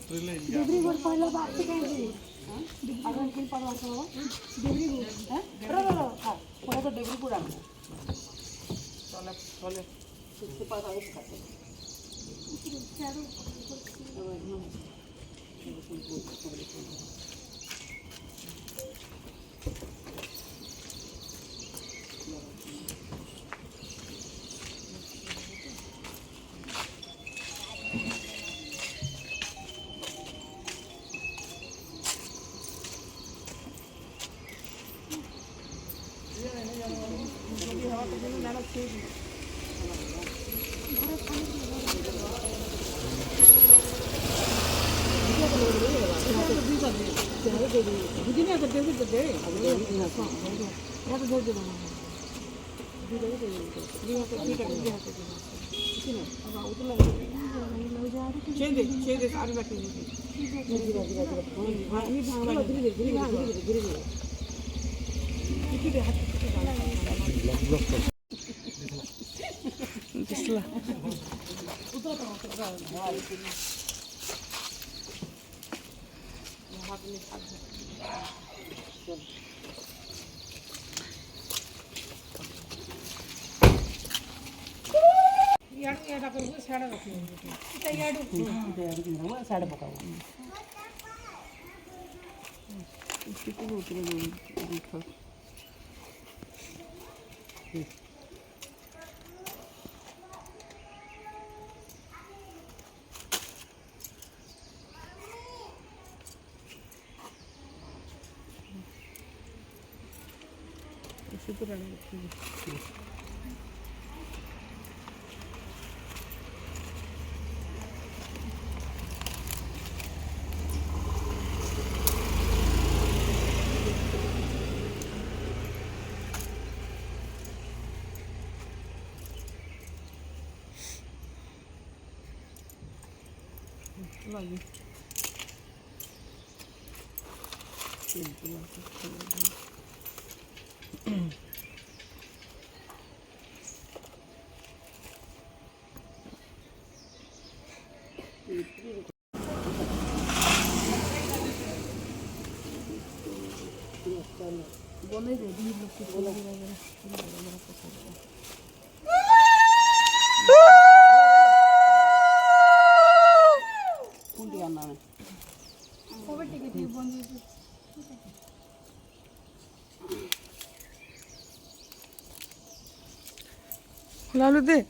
Degree board पहले बात से कहेंगे अगर किन पढ़वा तो डिग्री बोर्ड है रो रो हां पूरा तो डिग्री बोर्ड आना चले चले किसके पास आए करते lagi. Boleh jadi lebih boleh. Lalu deh.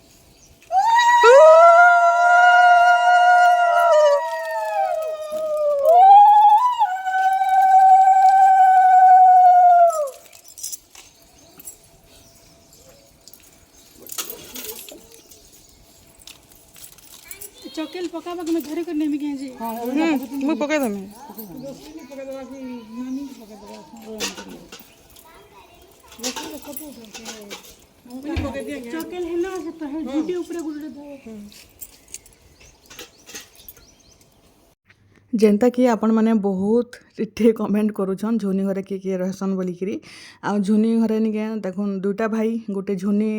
चौकेल पकाबा के मैं घरे करने में गए जी हां मैं पका दम दोस्ती ने पका दवा की नानी पका दवा लेकिन तो कब होता है मुझे पका दिया गया चौकेल हेलो से तो है झूठी ऊपर गुड़े दो जेनता कि आपण मैंने बहुत टे कमेंट करूछन झुनी घरे किए रहसन बोलिकी आ झुनी घरे निके देखुन दुईटा भाई गोटे झुनी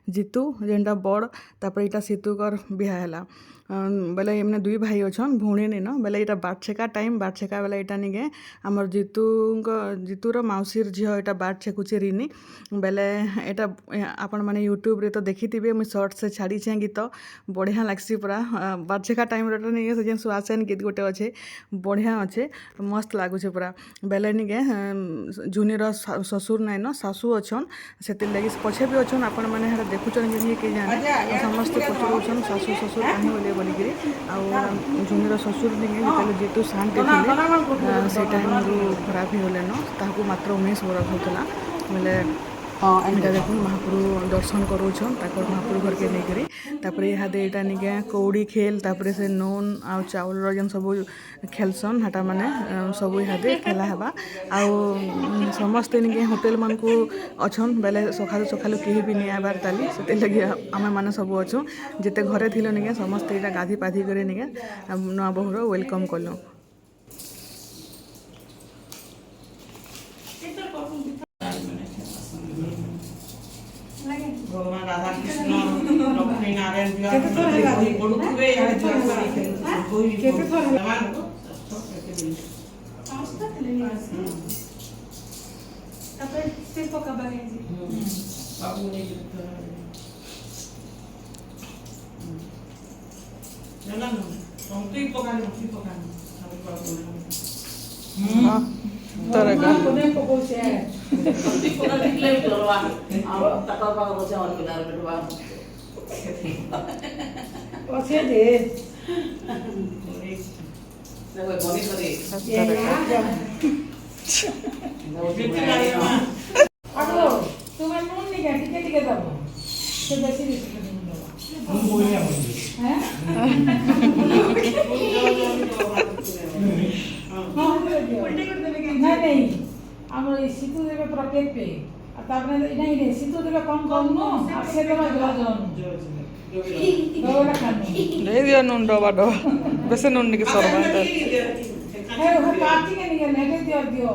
जीतू जेनटा बड़ तापर इटा सीतुकर बिहा हैला बेले एमने दुई भाई अच्छन भौणी नहीं न बेले यहाँ बाटछेका टाइम बाटछेका बेले यहाँ निके आमर जीतूर मौसीर झील यहाँ बाट छेकुचे रिनी बेले यहाँ आपण मैंने यूट्यूब रे तो देखी थे मुझे सर्ट से छाड़ी गीत बढ़िया लगसी पूरा बाटछेका टाइम नहीं से सुहासन गीत गोटे अच्छे बढ़िया अच्छे मस्त लगुचे पूरा बेले निके झुनीर ससुर नाई न सासू अच्छन से लगे पछे भी अच्छन आपण मैंने देखुन कि जाने समस्ते पचर सासू ससुर कहीं बोले बोलिकी झुनीर ससुर निके जो जीतू शांति थे से टाइम खराब ही गले न मात्र 19 बरस होता बोले इटा देख महाप्रभु दर्शन करोछन महाप्रभु घर के नहीं इहादे यहाँ निके कौड़ी खेल तापर से नून आ चाउल जन सब खेलसन हाटा माने सब इहादे खेला हेबा आउ समस्ते निके होटेल मान को अच्छन बेले सखा सखा कहीं भी नहीं आबार ताली से लगे आम मैंने सब अच्छु जिते घरे थिलो निके समस्ते यहाँ गाधी पाधी करे निके नुआ बहुर वेलकम कलु भगवान राधा कृष्ण लक्ष्मी नारायण କେତେ ଥର ତାପରେ ସେ ପକାବା ହେଇଛି ତରକା ତୁମେ ନୁନ୍ ଟିକେ ଟିକେ ଦବ ସେ ବେଶୀ ବେଶୀ नहीं आम सीतु देवे प्रत्येक पे नहीं सीतु देवे कम कम नो से देवा जला दे दियो नून डबा डबा बेसे नून निके सरबा है वो काटी के नहीं नेटे दियो दियो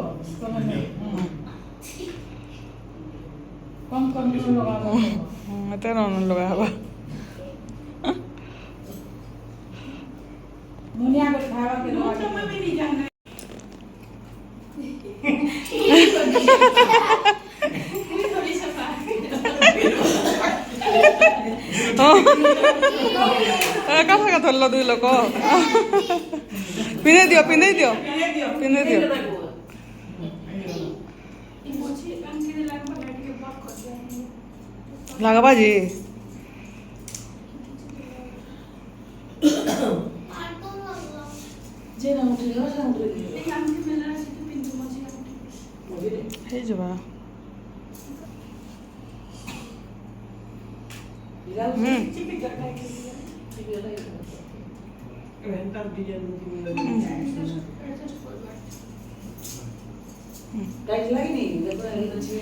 कम कम नून लगावा मते नून लगावा मुनिया के खावा के लगा तो मैं भी नहीं जानना थोड़ी सफा कसा का थल्लो दुई लोक पिने दियो पिने दियो पिने दियो लगवा जी जे ना उठे हो से उठे ए हम के मेला से तो पिंटू मजी उठे हे जबा चिपी जगह के घंटा डिजाइन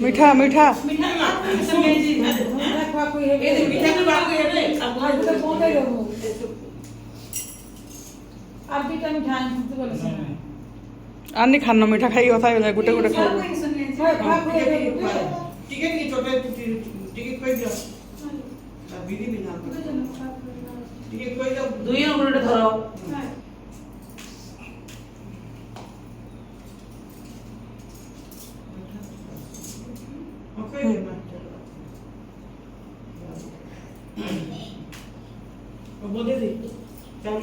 मीठा मीठा मीठा ना समय जी खा कोई है ए मीठा के बात है रे अब तो फोन दे दो आप भी टाइम खाएं तो बोले आनी खानो मीठा खाई होता है गुटे गुटे खाओ टिकट की छोटे टिकट कोई दियो बीडी भी ना टिकट कोई दियो दुई नंबर धरो ओके वो बोले दे चल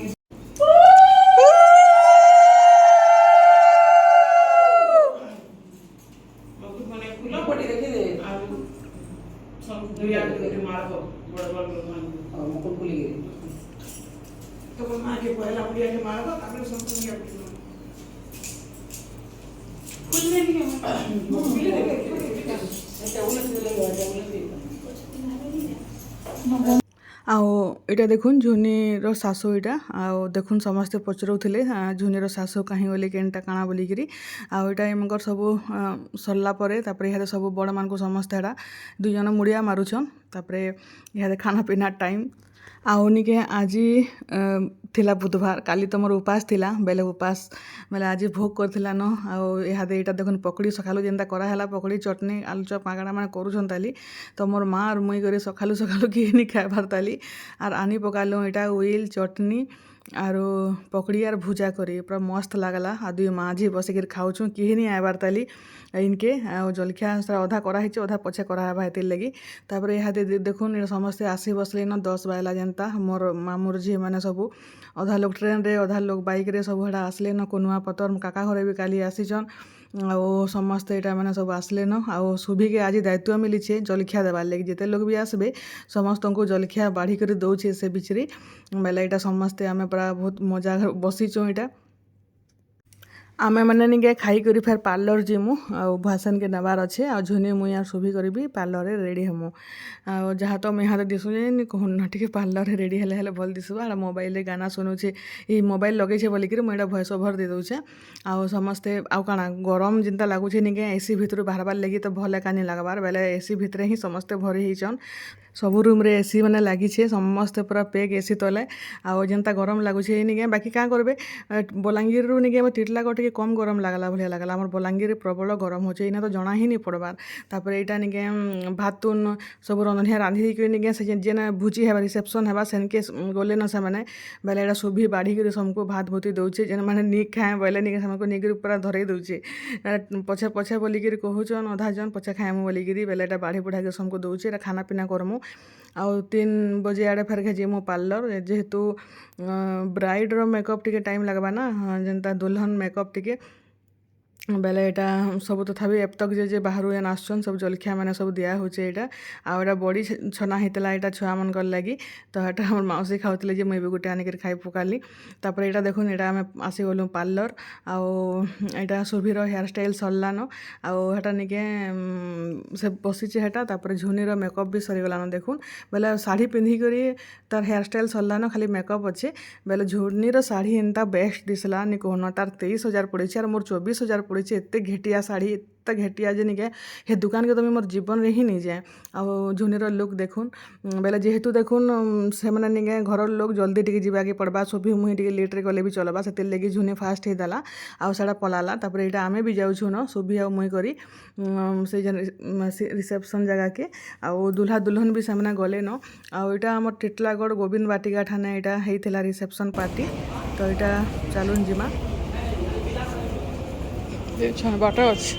आओ इटा देखुन झुनीर शाशु इटा आओ देखुन समस्ते पचराउथिले झुनीर शाशु कहीं बोली केनटा काଣା बोलिकिरी आओ इटा एमकर सबू सरला परे तापरे इहादे सबू बड़ मानकु समस्ते एटा दुई जन मुड़िया मारुछन तापरे इहादे खाना पीना टाइम आओ निके आज थिला बुधवार काली तो मोर उपास थिला बेले उपास बेले आज भोग करथिला न आओ इहादे इटा देखुन पकड़ी सखालु जेनता करा ହେଲା पकड़ी चटनी आलू चप कागड़ा माने करूछन ताली तो मोर माँ और मुई करे सखालु सखालु किए नहीं खाइबार ताली आर आनी पकालु इटा उइल चटनी आरो पकड़ी आर भुजा करी पूरा मस्त लागला आ दुई माँ झी बसिक खाऊछु किए नहीं आइबार ताली इनके जलखिया अधा कराही अधा पछे करावा हेतिर लगी तापर इहादे देखुन समस्ते आसी बसले न 10 बाजला जेनता मोर मामूर झी मैंने सबू अधा लोग ट्रेन रे अधा लोग बाइक रे सब हेड़ा आसले न कोनुआ पतर काका घरे भी काली आसीचन आओ समस्ते एटा मैंने सब आसले न आओ सुभी के आज दायित्व मिली जलखिया देवार लगी जिते लोग भी आसबे समस्त को जलखिया बाढ़ी कर दौचे से बिचरी बेले एटा समस्ते आमे पूरा बहुत मजा बसीचु एटा आमे मैंने निके खाई करी फेर पार्लर जीमु भाषण के नबार अच्छे आ झुनी मुई आ सुभी करी भी पार्लर रे रेडी हमु जहाँ तो मैं हाथ दिसु जे कहून टिके पार्लर रे रेडी हेले भल दिसबा आ मोबाइल रे गाना सुनुछे ई मोबाइल लगे छे बोलिक मुई एटा वॉइस ओवर दे दउछे आ समस्ते आ काना गरम जिंता लागुछे निके एसी भितर बाहरबार लगी तो भले कानी लागबार बेले एसी भितर ही समस्ते भरी हिचन ସବୁ ରୁମ୍ରେ ଏସି ମାନେ ଲାଗିଛେ ସମସ୍ତେ ପୁରା ପେକ୍ ଏସି ତଲେ ଆଉ ଯେନ୍ତା ଗରମ ଲାଗୁଛେ ନିକେ ବାକି କାଁ କରିବେ ବଲାଙ୍ଗୀରରୁ ନିକେ ଆମେ ଟିଟଲାଗଡ଼ ଟିକେ କମ୍ ଗରମ ଲାଗ୍ଲା ଭଳିଆ ଲାଗ୍ଲା ଆମର ବଲାଙ୍ଗୀରରେ ପ୍ରବଳ ଗରମ ହଉଛେ ଏଇନା ତ ଜଣା ହିଁ ନି ପଡ଼ବାର୍ ତାପରେ ଏଇଟା ନିକେ ଭାତ ତୁନ ସବୁ ରନ୍ଧନିଆ ରାନ୍ଧି ଦେଇକରି ନିକେ ସେ ଯେନ୍ ଭୁଜି ହେବା ରିସେପସନ୍ ହେବା ସେନ୍କେ ଗଲେ ନ ସେମାନେ ବେଲେ ଏଇଟା ଶୁଭି ବାଢ଼ିକିରି ସମସ୍କୁ ଭାତ ଭୁତି ଦଉଛେ ଯେନ୍ ମାନେ ନି ଖାଏ ବୋଇଲେ ନିକେ ସେମାନଙ୍କୁ ନେଇକିରି ପୁରା ଧରେଇ ଦଉଛେ ପଛେ ପଛେ ବୋଲିକିରି କହୁଛନ୍ ଅଧା ଜନ୍ ପଛେ ଖାଏମୁ ବୋଲିକିରି ବେଲେ ଏଇଟା ବାଢ଼ି ବୁଢ଼ାକି ସମସ୍କୁ ଦଉଛେ ଏଇଟା ଖାନା ପିନା କରମୁ ଆଉ 3 ବଜେ ଆଡ଼େ ଫେର୍ ଯିମୁ ପାର୍ଲର ଯେହେତୁ ବ୍ରାଇଡ଼ର ମେକଅପ୍ ଟିକେ ଟାଇମ୍ ଲାଗ୍ବା ନା ଯେନ୍ତା ଦୁଲ୍ହନ ମେକଅପ୍ ଟିକେ ବେଲେ ଏଇଟା ସବୁ ତଥାପି ଏପ୍ତକ୍ ଯେ ବାହାରୁ ଯେନ୍ ଆସୁଛନ୍ ସବୁ ଜଲଖିଆ ମାନେ ସବୁ ଦିଆ ହଉଛେ ଏଇଟା ଆଉ ଏଇଟା ବଡ଼ି ଛନା ହେଇଥିଲା ଏଇଟା ଛୁଆମାନଙ୍କର ଲାଗି ତ ଏଇଟା ଆମର ମାଉସୀ ଖାଉଥିଲେ ଯେ ମୁଇଁ ବି ଗୋଟେ ଆଣିକିରି ଖାଇ ପକାଲି ତାପରେ ଏଇଟା ଦେଖୁନ୍ ଏଇଟା ଆମେ ଆସିଗଲୁ ପାର୍ଲର ଆଉ ଏଇଟା ସୁଭିର ହେୟାର ଷ୍ଟାଇଲ୍ ସରିଲାନ ଆଉ ହେଟା ନିକେ ସେ ବସିଛେ ହେଟା ତାପରେ ଝୁନିର ମେକଅପ୍ ବି ସରିଗଲାନ ଦେଖୁନ୍ ବେଲେ ଶାଢ଼ୀ ପିନ୍ଧିକରି ତାର ହେୟାର ଷ୍ଟାଇଲ୍ ସରିଲାନ ଖାଲି ମେକଅପ୍ ଅଛେ ବେଲେ ଝୁନିର ଶାଢ଼ୀ ଏନ୍ତା ବେଷ୍ଟ ଦିଶଲା ନି କହୁନ ତାର 23,000 ପଡ଼ିଛେ ଆର୍ ମୋର୍ 24,000 ପଡ଼ିଛେ ଏତେ ଘେଟିଆ ଶାଢ଼ୀ ଏତେ ଘେଟିଆ ଯେ ନିକେ ହେ ଦୁକାନକେ ତ ମୋର୍ ଜୀବନରେ ହିଁ ନି ଯାଏ ଆଉ ଝୁନିର ଲୁକ୍ ଦେଖୁନ୍ ବେଲେ ଯେହେତୁ ଦେଖୁନ୍ ସେମାନେ ନିକେ ଘରର ଲୋକ ଜଲ୍ଦି ଟିକେ ଯିବାକେ ପଡ଼ବା ସୁଭି ମୁହିଁ ଟିକେ ଲେଟ୍ରେ ଗଲେ ବି ଚଲବା ସେଥିର୍ ଲାଗି ଝୁନି ଫାଷ୍ଟ ହେଇଦେଲା ଆଉ ସେଟା ପଲାଲା ତାପରେ ଏଇଟା ଆମେ ବି ଯାଉଛୁ ନ ସୁଭି ଆଉ ମୁଇଁ କରି ସେ ଯେନ୍ ରିସେପସନ୍ ଜାଗାକେ ଆଉ ଦୁଲ୍ହା ଦୁଲ୍ହନ ବି ସେମାନେ ଗଲେ ନ ଆଉ ଏଇଟା ଆମର ଟିଟଲାଗଡ଼ ଗୋବିନ୍ଦ ବାଟିକା ଠାନେ ଏଇଟା ହେଇଥିଲା ରିସେପସନ୍ ପାର୍ଟି ତ ଏଇଟା ଚାଲୁନ୍ ଯିମା ବାଟ ଅଛି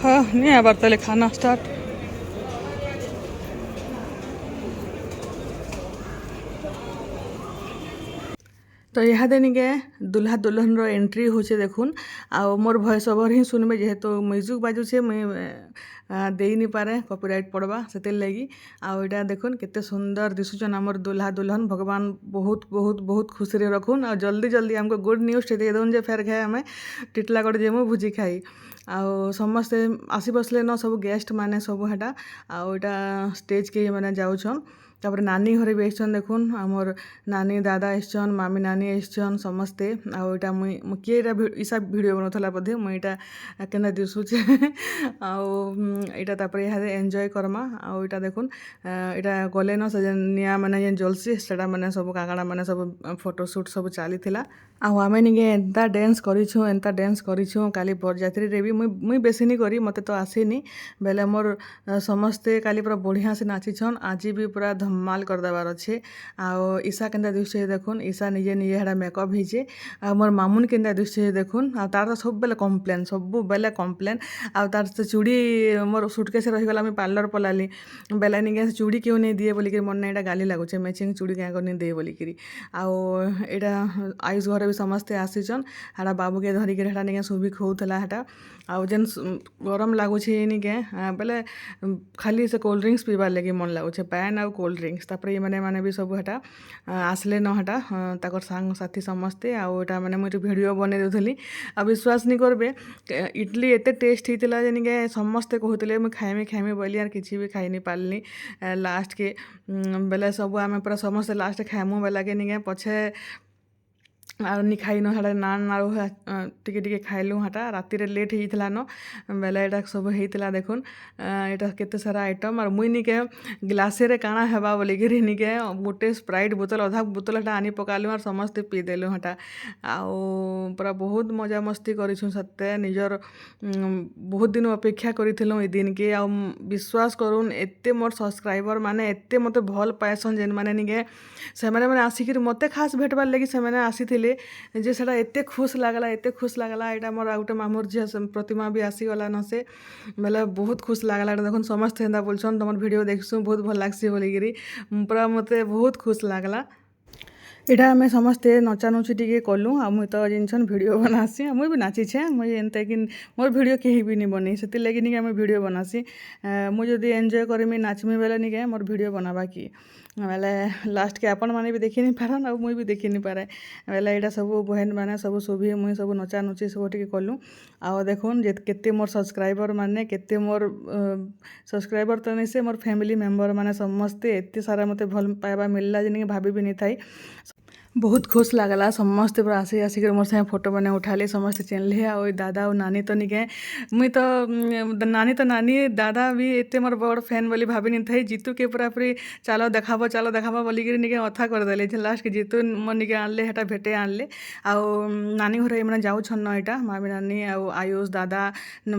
नहीं आबार ताले खाना स्टार्ट तो इहादे निके दुल्हा दुल्हन एंट्री होचे देखुन आ मोर वॉइस ओवर ही सुनबे जेहेतु म्यूजिक बाजुचे मुई देई नी पारे कॉपीराइट पड़वा सेतिर लगी आ एटा देखुन केते सुंदर दिसुचन हमर दुल्हा दुल्हन भगवान बहुत बहुत बहुत खुशी रे रखुन आ जल्दी जल्दी हमको गुड न्यूज़ दे दउन जे फेर खाए हमें टिटलागढ़ जेमु भुजी खाई आउ समस्ते आसी बसले न सब गेस्ट माने सब हेटा आउ एटा स्टेज के माने जाउछन तापर नानी घरे भी आइछन देखुन हमर नानी दादा आइछन मामी नानी आइछन समस्ते आउ एटा मुई किए एटा इसा वीडियो बनथला बधे मुई एटा केना दिसुचे आउ एटा तापर इहादे एन्जॉय करमा आउ एटा देखुन एटा गले न से निया माने जेन जलसी सेटा माने सब काकाड़ा माने सब फोटो शूट सब चलीथिला आउ आमे निके एंता डांस करिछु काली बरजात्रि रे भी मुई बेसी नी करी मते तो आसेनी बेले मोर समस्ते काली पूरा बढ़िया से नाचिछन आज भी पूरा धमाल कर देबार अच्छे आउ ईशा केंदा दिसछे देखुन ईशा निजे निजे हेडा मेकअप हिचे आ मोर मामुन केंदा दिसछे देखुन आ तार सब बेले कम्प्लेन आ तार से चूड़ी मोर सुटकेस रही गला मैं पार्लर पलाली बेला निके चूड़ी क्यों नहीं दिए बोलिक मन एटा गाली लागुचे मैचिंग चूड़ी क्या नहीं दे बोलिक आउ एटा आयुष घर भी समस्ते आसीचन हेटा बाबू के धरिक हेटा निके सुभी खोउथला हेटा आउ जेन गरम लागुचे निके बेले खाली से कोल्ड ड्रिंक्स पीबार लगी मन लागुचे पैन आउ कोल्ड ड्रिंक्स तापर ये माने भी सब हेटा आसले न हेटा ताकर सांग साथी समस्ते आउ एटा माने मुई वीडियो बने देउथली आ विश्वास नहीं करबे इडली एते टेस्ट हितला जे निके समस्ते कहूतले मुई खाइमी बोली यार किछि भी खाइ नहीं पारली लास्ट के बेले सब आमे पूरा समस्ते लास्ट खाइमु बेला के निके पछे आर नी खाइनो हेटा नान आउ टिके टिके खाइलु हेटा राति रे लेट हितला न बेले एटा सब हितला देखुन एटा केते सारा आइटम और मुई निके ग्लासे रे काना हेबा बोली गिरी निके गोटे स्प्राइट बोतल अधा बोतल हेटा आनी पकालु और समस्ते पी देलु हेटा आउ पूरा बहुत मजा मस्ती करिछु सत्ते निजर बहुत दिन अपेक्षा करिथिलु ए दिन के आउ विश्वास करून एते मोर सब्सक्राइबर माने एते मते भल पाएसन जेन माने निके से माने आसिकिर मते खास भेटबार लगी से माने आसीथिले जे सेटा एते खुश लागला एटा मोर आउटे मामूर झिया प्रतिमा भी आसीगला न से बेले बहुत खुश लागला देखुन समस्त हेन्दा बोलछन तमर वीडियो देखसु बहुत भल लागसी बोलिगिरी पूरा मते बहुत खुश लागला ଏଇଟା ଆମେ ସମସ୍ତେ ନଚାନୁଚି ଟିକେ କଲୁ ଆଉ ମୁଇଁ ତ ଜିନିଷନ୍ ଭିଡ଼ିଓ ବନାସି ମୁଇଁ ବି ନାଚିଛେ ମୁଇଁ ଏନ୍ତା କି ମୋର୍ ଭିଡ଼ିଓ କେହି ବି ନି ବନେଇ ସେଥିର୍ଲାଗି ନିକେ ଆମେ ଭିଡ଼ିଓ ବନାସି ମୁଇଁ ଯଦି ଏନ୍ଜୟ କରିମି ନାଚମି ବେଲେ ନିକେ ମୋର୍ ଭିଡ଼ିଓ ବନାବା କି ବେଲେ ଲାଷ୍ଟକେ ଆପଣମାନେ ବି ଦେଖି ନି ପାରନ୍ ଆଉ ମୁଇଁ ବି ଦେଖି ନି ପାରେ ବେଲେ ଏଇଟା ସବୁ ବହେନ୍ ମାନେ ସବୁ ଶୁଭି ମୁଇଁ ସବୁ ନଚାନୁଚି ସବୁ ଟିକେ କଲୁ ଆଉ ଦେଖୁନ୍ ଯେ କେତେ ମୋର୍ ସବସ୍କ୍ରାଇବର୍ ମାନେ କେତେ ମୋର୍ ସବସ୍କ୍ରାଇବର୍ ତ ନାଇଁ ସେ ମୋର୍ ଫ୍ୟାମିଲି ମେମ୍ବର୍ ମାନେ ସମସ୍ତେ ଏତେ ସାରା ମୋତେ ଭଲ୍ ପାଇବା ମିଳିଲା ଯେ ନିକେ ଭାବି ବି ନି ଥାଇ बहुत खुश लागला समस्ते पूरा आसिक मोर सागे फोटो बने उठाले समस्ते चिन्हले ଆଉ दादा ଆଉ नानी तो निके मुई तो नानी दादा भी एते मोर बड़ फैन बोली भाभी नी थई जीतू के पूरा पूरी चलो देखाबो बोलिकी निके अथा करदेले लास्ट के जीतू मोर निके आनले हेटा भेटे आनले ଆଉ नानी घर एमने जाउछन न एटा मामी नानी ଆଉ आयुष दादा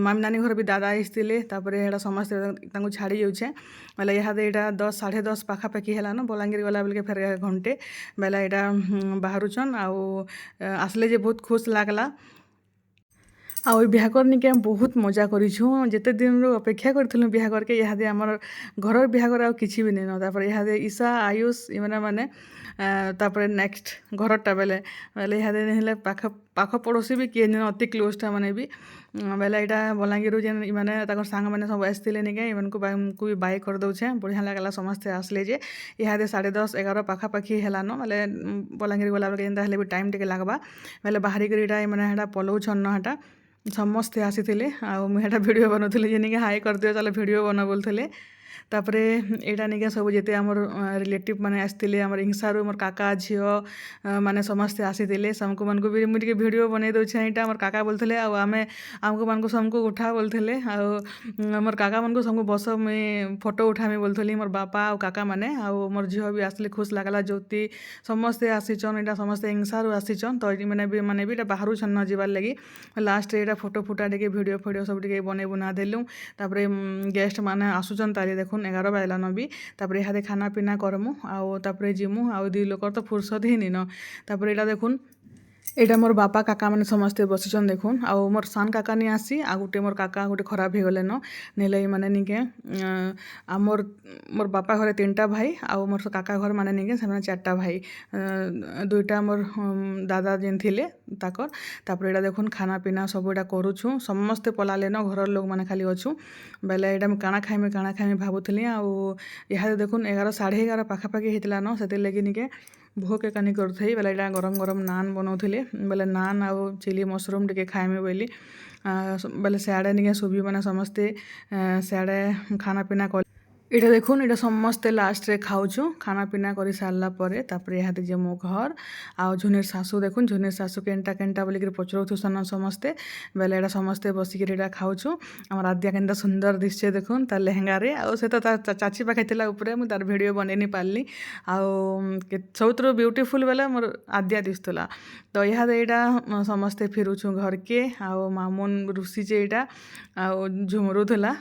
मामी नानी घर भी दादा आइसतिले तापरे हेटा समस्ते तांको छाड़ी जाउछे बेले इहादे एटा 10 10:30 पाखापाखि हेला न बलांगीर गला बेलके फेर घंटे बेला एटा बाहरुछन आउ आसले जे बहुत खुश लागला ଆଉ ଏ ବିହାଘର ନିକେ ଆମେ ବହୁତ ମଜା କରିଛୁ ଯେତେ ଦିନରୁ ଅପେକ୍ଷା କରିଥିଲୁ ବିହାଘରକେ ଇହାଦେ ଆମର ଘରର ବିହାଘର ଆଉ କିଛି ବି ନେଇନ ତାପରେ ଇହାଦେ ଈଶା ଆୟୁଷ ଏମାନେ ମାନେ ତାପରେ ନେକ୍ସଟ ଘରଟା ବେଲେ ଇହାଦେ ହେଲେ ପାଖ ପଡ଼ୋଶୀ ବି କିଏ ଅତି କ୍ଲୋଜଟା ମାନେ ବି ବେଲେ ଏଇଟା ବଲାଙ୍ଗୀରରୁ ଯେନ୍ ମାନେ ତାଙ୍କର ସାଙ୍ଗମାନେ ସବୁ ଆସିଥିଲେ ନିକେ ଏମାନଙ୍କୁ ବି ବାଏ କରିଦେଉଛେ ବଢ଼ିଆ ଲାଗଲା ସମସ୍ତେ ଆସିଲେ ଯେ ଇହାଦେ 10:30 11 ପାଖାପାଖି ହେଲାନ ବେଲେ ବଲାଙ୍ଗୀର ଗଲାବେଲେ ଯେନ୍ତା ହେଲେ ବି ଟାଇମ୍ ଟିକେ ଲାଗ୍ବା ବେଲେ ବାହାରିକରି ଏଇଟା ଏମାନେ ହେଟା ପଲଉଛନ୍ ନ ହେଟା ସମସ୍ତେ ଆସିଥିଲେ ଆଉ ମୁଁ ହେଟା ଭିଡ଼ିଓ ବନଉଥିଲି ଯେ ନିକେ ହାଇ କରିଦିଅ ଚାଲ ଭିଡ଼ିଓ ବନ ବୋଲୁଥିଲେ ତାପରେ ଏଇଟା ନିକେ ସବୁ ଯେତେ ଆମର ରିଲେଟିଭ୍ ମାନେ ଆସିଥିଲେ ଆମର ଇଂସାରୁ ମୋର କାକା ଝିଅ ମାନେ ସମସ୍ତେ ଆସିଥିଲେ ମାନଙ୍କୁ ବି ମୁଁ ଟିକେ ଭିଡ଼ିଓ ବନେଇ ଦେଉଛେ ଏଇଟା ଆମର କାକା ବୋଲୁଥିଲେ ଆଉ ଆମକୁ ସମସ୍ତଙ୍କୁ ଉଠା ବୋଲୁଥିଲେ ଆଉ ମୋର କାକାମାନଙ୍କୁ ସବୁ ବସ ମୁଇଁ ଫଟୋ ଉଠାମି ବୋଲୁଥିଲି ମୋର ବାପା ଆଉ କାକା ମାନେ ଆଉ ମୋର ଝିଅ ବି ଆସିଲେ ଖୁସ୍ ଲାଗଲା ଜ୍ୟୋତି ସମସ୍ତେ ଆସିଛନ୍ ଏଇଟା ସମସ୍ତେ ଇଂସାରୁ ଆସିଛନ୍ ତ ମାନେ ବି ଏଇଟା ବାହାରୁଛନ୍ ନ ଯିବାର୍ ଲାଗି ଲାଷ୍ଟରେ ଏଇଟା ଫଟୋ ଫୁଟା ଟିକେ ଭିଡ଼ିଓ ସବୁ ଟିକେ ବନେଇ ବୁନା ଦେଲୁ ତାପରେ ଗେଷ୍ଟ ମାନେ ଆସୁଛନ୍ ତାରି ଦେଖୁନ୍ 11 ବାଜିଲାନ ବି ତାପରେ ଇହାଦେ ଖାନା ପିନା କରମୁ ଆଉ ତାପରେ ଯିମୁ ଆଉ ଦୁଇ ଲୋକର ତ ଫୁର୍ସତ ହିଁ ନିନ ତାପରେ ଏଇଟା ଦେଖୁନ୍ ଏଇଟା ମୋର ବାପା କାକା ମାନେ ସମସ୍ତେ ବସିଛନ୍ ଦେଖୁନ୍ ଆଉ ମୋର ସାନ କାକା ନି ଆସି ଆଉ ଗୋଟେ ମୋର କାକା ଗୋଟେ ଖରାପ ହେଇଗଲେନ ନେଲେ ମାନେ ନିକେ ମୋର ବାପା ଘରେ 3ଟା ଭାଇ ଆଉ ମୋର କାକା ଘର ମାନେ ନିକେ ସେମାନେ 4ଟା ଭାଇ 2ଟା ମୋର ଦାଦା ଯେନ୍ ଥିଲେ ତାକର ତାପରେ ଏଇଟା ଦେଖୁନ୍ ଖାନା ପିନା ସବୁ ଏଇଟା କରୁଛୁ ସମସ୍ତେ ପଲାଲେନ ଘରର ଲୋକ ମାନେ ଖାଲି ଅଛୁ ବେଲେ ଏଇଟା ମୁଁ କାଣା ଖାଇମି ଭାବୁଥିଲି ଆଉ ଇହାଦେ ଦେଖୁନ୍ 11 11:30 ପାଖାପାଖି ହେଇଥିଲା ନ ସେଥିର୍ଲାଗି ନିକେ ଭୋକ ଏକାନି କରୁଥାଇ ବେଲେ ଏଇଟା ଗରମ ନାନ୍ ବନଉଥିଲେ ବେଲେ ନାନ୍ ଆଉ ଚିଲି ମସରୁମ୍ ଟିକେ ଖାଇମି ବୋଲି ବେଲେ ସିଆଡ଼େ ନିକେ ସୁବି ମାନେ ସମସ୍ତେ ସିଆଡ଼େ ଖାନା ପିନା ଏଇଟା ଦେଖୁନ୍ ଏଇଟା ସମସ୍ତେ ଲାଷ୍ଟରେ ଖାଉଛୁ ଖାନା ପିନା କରି ସାରିଲା ପରେ ତାପରେ ଇହାଦେ ଯେ ମୋ ଘର ଆଉ ଝୁନିର ଶାଶୁ ଦେଖୁନ୍ ଝୁନିର ଶାଶୁ କେନ୍ଟା ବୋଲିକିରି ପଚରଉଥୁସନ୍ ସମସ୍ତେ ବେଲେ ଏଇଟା ସମସ୍ତେ ବସିକିରି ଏଇଟା ଖାଉଛୁ ଆମର ଆଦ୍ୟା କେନ୍ତା ସୁନ୍ଦର ଦିଶେ ଦେଖୁନ୍ ତାର ଲେହେଙ୍ଗାରେ ଆଉ ସେ ତ ତା ଚାଚି ପାଖେ ଥିଲା ଉପରେ ମୁଁ ତାର ଭିଡ଼ିଓ ବନେଇ ନି ପାରିଲି ଆଉ ସବୁଥିରୁ ବ୍ୟୁଟିଫୁଲ୍ ବେଲେ ମୋର ଆଦ୍ୟା ଦିଶୁଥିଲା ତ ଇହାଦେ ଏଇଟା ସମସ୍ତେ ଫିରୁଛୁ ଘରକେ ଆଉ ମାମୁନ ରୁଷିଛେ ଏଇଟା ଆଉ ଝୁମରୁଥିଲା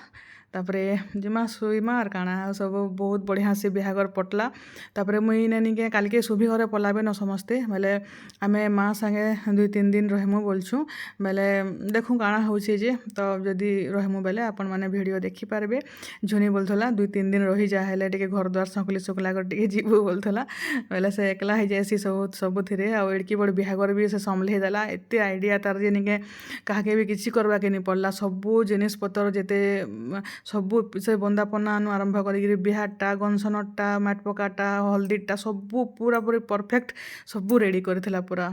ତାପରେ ଜିମା ଶୋଇମା ଆର୍ କାଣା ଆଉ ସବୁ ବହୁତ ବଢ଼ିଆ ସେ ବିହାଘର ପଟଲା ତାପରେ ମୁଇଁ ନିକେ କାଲକେ ସୁଭି ଘରେ ପଲାବେନ ସମସ୍ତେ ବେଲେ ଆମେ ମା ସାଙ୍ଗେ 2-3 ଦିନ ରହିମୁ ବୋଲଛୁ ବେଲେ ଦେଖୁ କାଣା ହଉଛି ଯେ ତ ଯଦି ରହିମୁ ବେଲେ ଆପଣମାନେ ଭିଡ଼ିଓ ଦେଖିପାରିବେ ଝୁନି ବୋଲୁଥିଲା 2-3 ଦିନ ରହିଯା ହେଲେ ଟିକେ ଘର ଦ୍ୱାର ସକଲି ଶୁକଲା କରି ଟିକେ ଯିବୁ ବୋଲୁଥିଲା ବେଲେ ସେ ଏକଲା ହେଇଯାଏସି ସବୁଥିରେ ଆଉ ଏଡ଼କି ବଡ଼ ବିହାଘର ବି ସେ ସମ୍ଭଲେଇ ଦେଲା ଏତେ ଆଇଡ଼ିଆ ତାର ଯେ ନିକେ କାହାକେ ବି କିଛି କରବାକେ ନି ପଡ଼ଲା ସବୁ ଜିନିଷ ପତ୍ର ଯେତେ ସବୁ ସେ ବନ୍ଦାପନାନୁ ଆରମ୍ଭ କରିକିରି ବିହାରଟା ଗନସନଟା ମାଟ ପକାଟା ହଳଦୀଟା ସବୁ ପୁରାପୁରି ପରଫେକ୍ଟ ସବୁ ରେଡ଼ି କରିଥିଲା ପୁରା